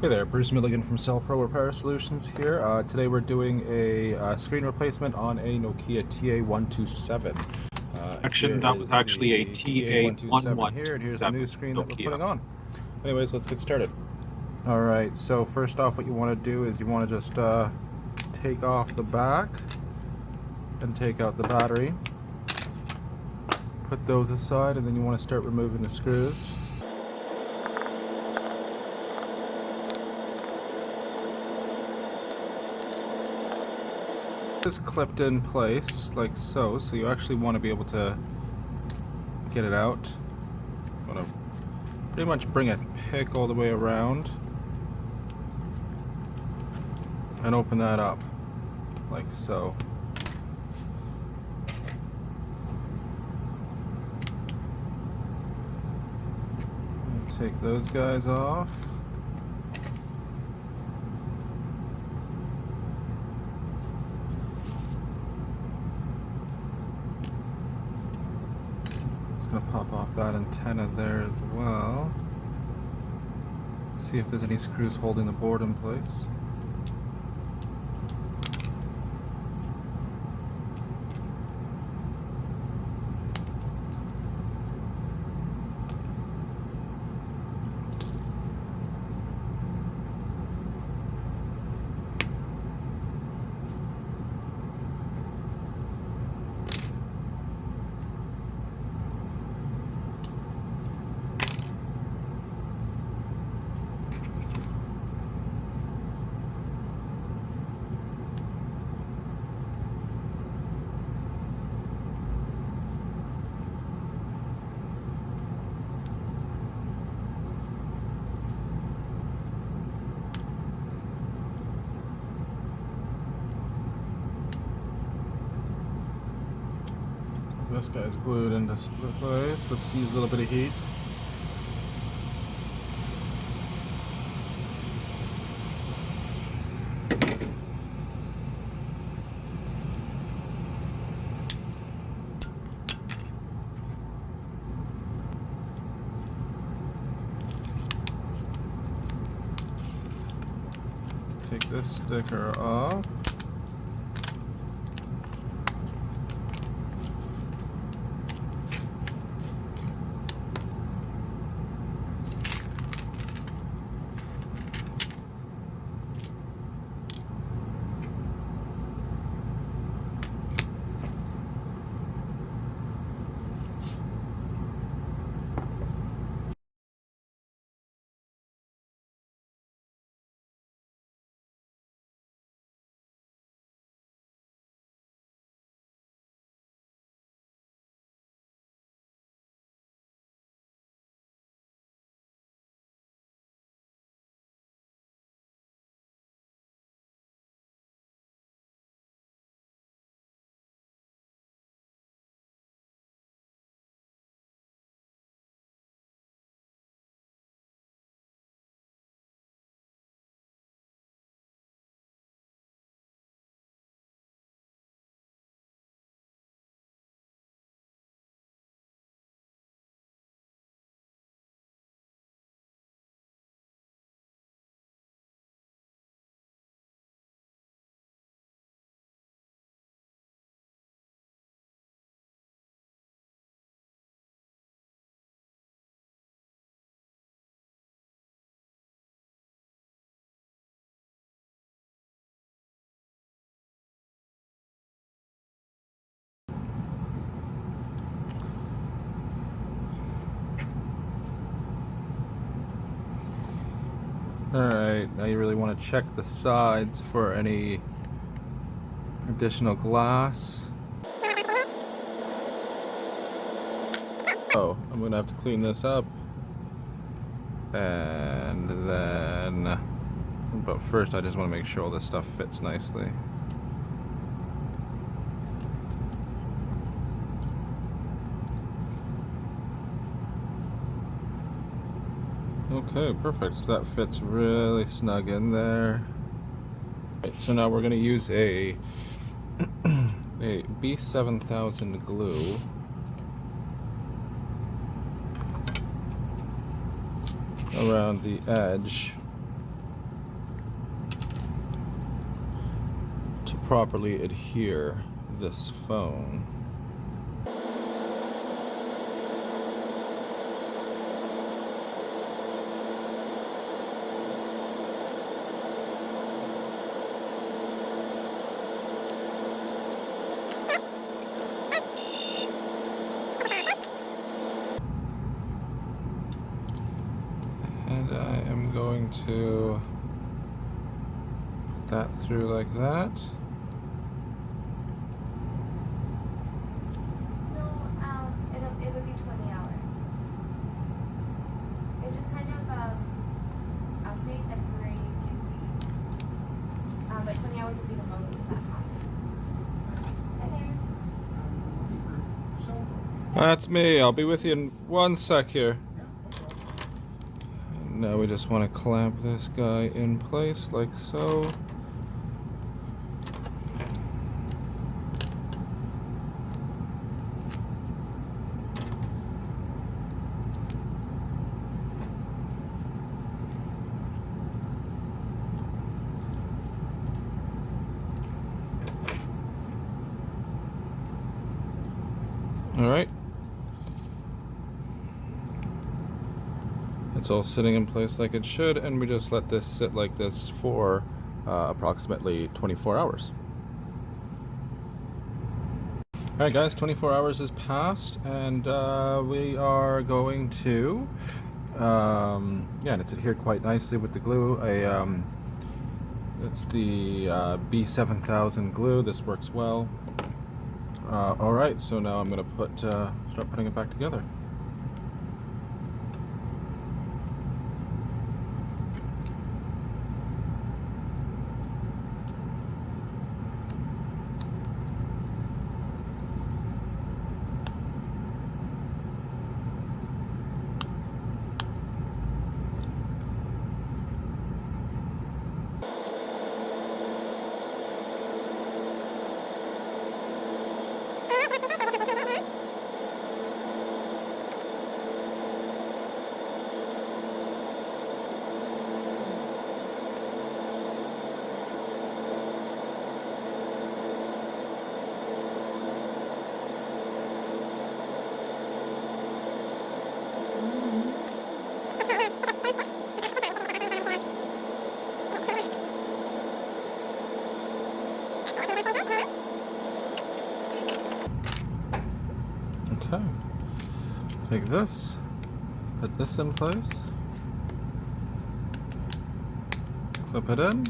Hey there, Bruce Milligan from Cell Pro Repair Solutions here. Today we're doing a screen replacement on a Nokia TA127. Here That was is actually a the TA127 here, and here's the new TA1127 screen that we're Nokia. putting on. Anyways, let's get started. Alright, so first off what you want to do is you want to just take off the back and take out the battery. Put those aside, and then you want to start removing the screws. Is clipped in place like so, so you actually want to be able to get it out. You want to pretty much bring a pick all the way around and open that up like so. And take those guys off. Gonna pop off that antenna there as well. See if there's any screws holding the board in place. This guy's glued into place. Let's use a little bit of heat. Take this sticker off. Alright, now you really want to check the sides for any additional glass. Oh, I'm going to have to clean this up. And then, but first I just want to make sure all this stuff fits nicely. Okay, perfect. So that fits really snug in there. Right, so now we're going to use a B7000 glue. Around the edge properly adhere this phone. And I am going to put that through like that. No, it would be 20 hours. It just kind of updates every few weeks. But 20 hours would be the most that possible. Hi there. That's me. I'll be with you in 1 sec here. Now we just want to clamp this guy in place like so. All right. It's all sitting in place like it should, and we just let this sit like this for approximately 24 hours. Alright guys, 24 hours has passed, and we are going to, yeah, and it's adhered quite nicely with the glue. It's the B7000 glue. This works well. Alright, so now I'm going to start putting it back together. Okay, take this, put this in place, clip it in,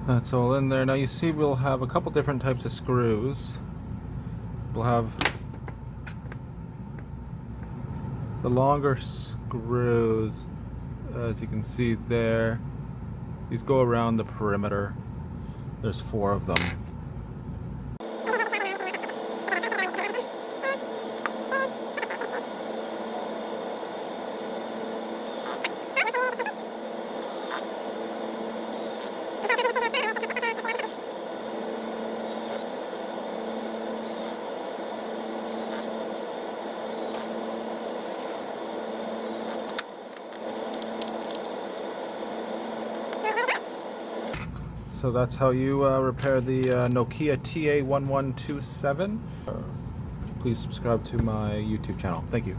that's all in there. Now you see we'll have a couple different types of screws. We'll have the longer screws, as you can see there. These go around the perimeter. There's 4 of them. So that's how you repair the Nokia TA1127. Please subscribe to my YouTube channel. Thank you.